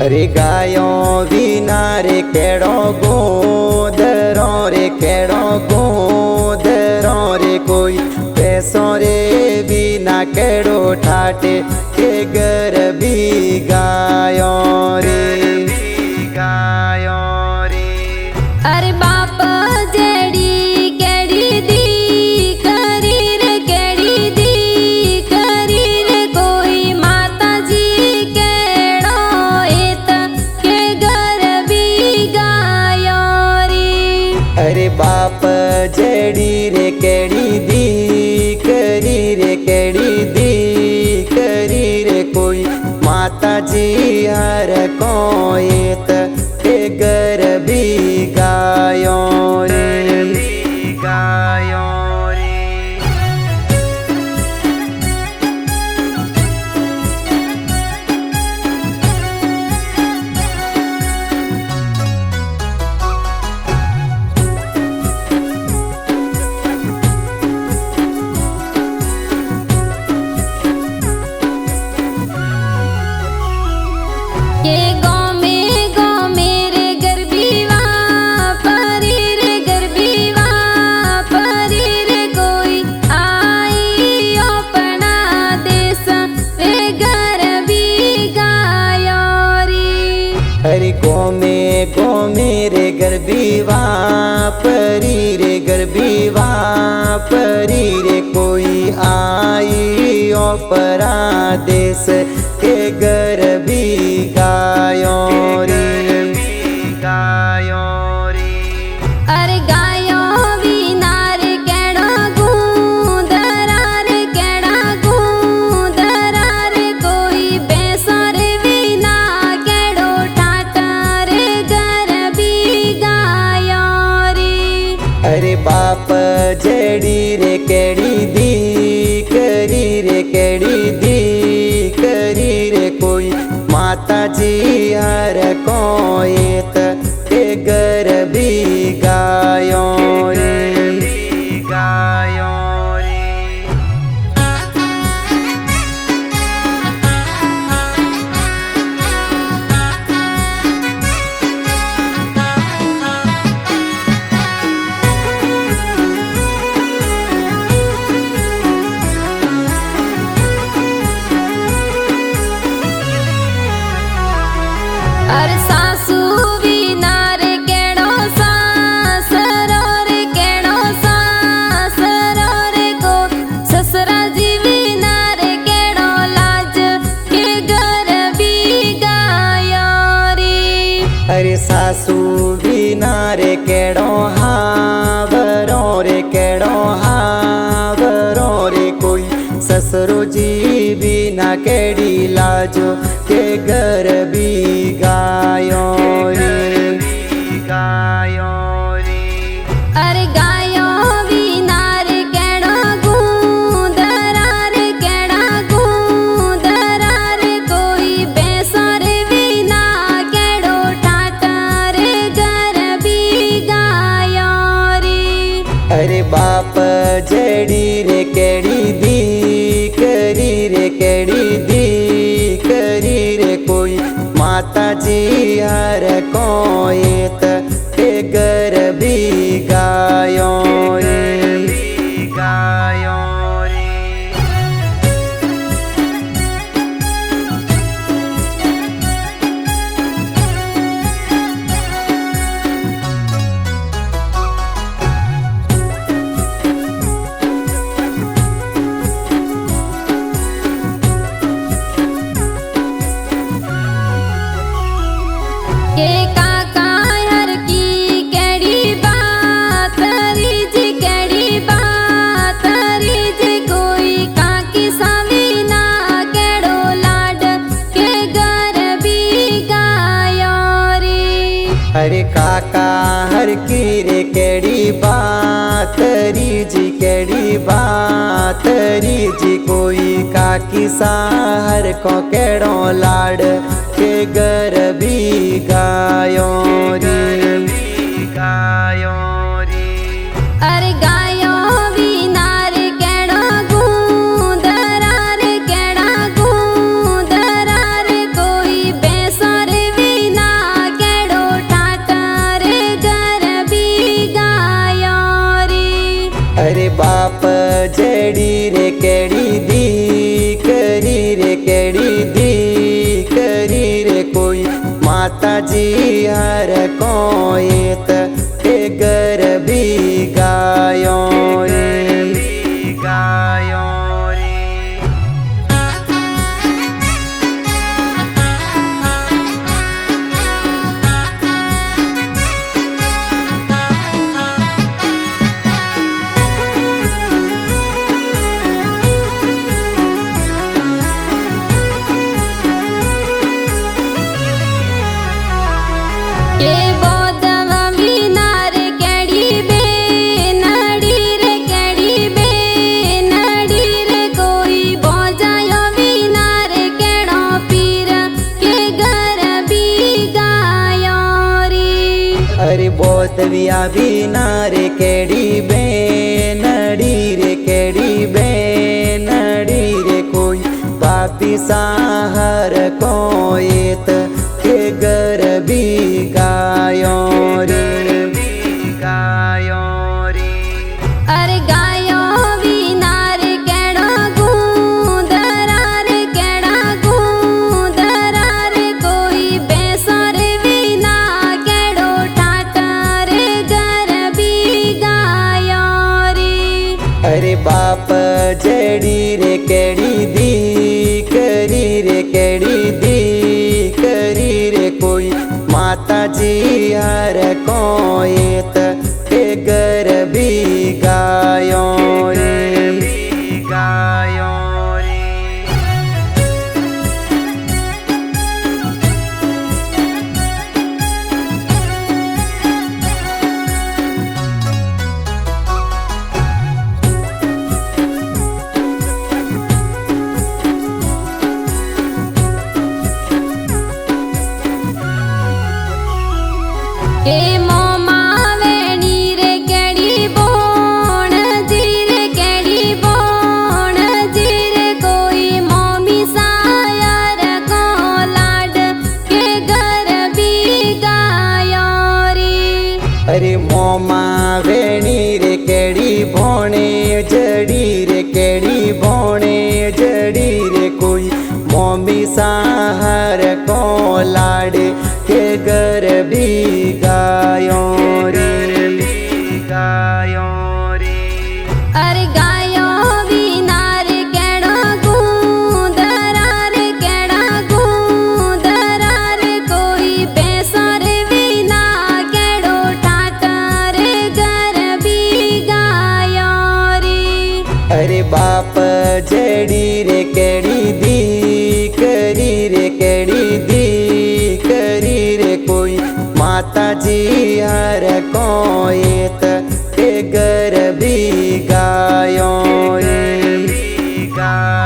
रे गायो विना रे केड़ो गोदरो रे केड़ो गोदरो रे कोई पैसो रे बिना केड़ो ठाटे के घर भी गायो रे गायो रे। अरे बाप जेड़ी केड़ी दी करी रे केड़ी दी करी रे कोई माता जी केड़ो एत के घर भी गायो रे। अरे बाप जेड़ी रे केड़ी दी करी रे केड़ी दी करी रे कोई माता जी हर कोयत के घर भी गायो रे गायो रे। के गाँव में रे गरबीवा परी रे गरबीवा परी रे कोई आई अपना देश रे घर भी गायो रे। हरि गोमे रे गरबीवा परी रे गरबीवा परी रे कोई आई ओपरा देश के घर भी गायो रे गायो रे। अरे गायो विना रे केड़ा गूंदरा रे केड़ा गूंदरा रे कोई पैसा रे विना केड़ो ठाटा रे घर भी गायो रे। अरे बाप जेड़ी रे केड़ी दी करी रे केड़ी दी करी रे कोई माता जी हर कोयत के घर भी गायो रे गायो रे। अरे सासू विना रे केड़ो सासरो रे केड़ो सासरो रे को ससुरा जी विना रे केड़ो लाज के घर भी गायो रे। अरे सासू बिना रे केड़ो हावरो रे केड़ो हावरो रे कोई ससुरो जी बिना केड़ी लाजो के घर भी गायो रे गायो रे। अरे गायो विना रे केड़ा गूंदरा रे केड़ा गूंदरा रे कोई पैसा रे विना केड़ो ठाटा रे घर भी गायो रे। अरे बाप जेड़ी रे केड़ी दी करी रे केड़ी दी करी रे कोई माता जी हर कोयत के घर भी गायो रे गायो रे। के काका हर की केड़ी बात रीज केड़ी बात रीज कोई काकी सवीना केड़ो लाड के घर भी गायो री। अरे काका हर की रे केड़ी बात रीजी केड़ी बात रीजी कोई काकी साहर को केड़ो लाड के घर भी गायो रे गायो रे। अरे गायो विनार केड़ो गूंदरार केड़ा गूंदरार कोई बेसर विना केड़ो टाटर घर भी गायो री। अरे बाप जड़ी रे केड़ी दी करी रे केड़ी दी करी रे कोई माता जी हर कोयत के घर भी गायो रे गायो रे। के बोधव विनार केड़ी बेनड़ी रे केड़ी बेनड़ी रे कोई बोजायो विनार केड़ो पीर के घर भी गायो री। अरे बोतविया बिना रे केड़ी बेनड़ी रे केड़ी बेनड़ी रे कोई पापी साहर कोयत के घर भी गायो रे गायो रे। अरे गायो विनार केड़ो गूंदरार केड़ा गूंदरार कोई बेसर विना केड़ो टाटर घर भी गायो री। अरे बाप जड़ी रे केड़ी दी करी रे केड़ी दी करी रे कोई माता जी हर कोयत के घर भी गायो रे गायो रे। के मोमा वेणी रे केड़ी बोण जी रे केड़ी बोण जी रे कोई मोमी सायर को लाड के घर भी गायो री। अरे मोमा वेणी रे केड़ी भोणे जड़ी रे केड़ी भोणे जड़ी रे कोई मोमी साहर को लाड के घर भी गायो रे गायो रे। अरे गायो विनार केड़ो गूंदरार केड़ा गूंदरार कोई बेसर विना केड़ो टाटर घर भी गायो री। अरे बाप जड़ी रे केड़ी दी करी रे केड़ी दी करी रे कोई माता जी हर कोयत के घर भी गायो रे गायो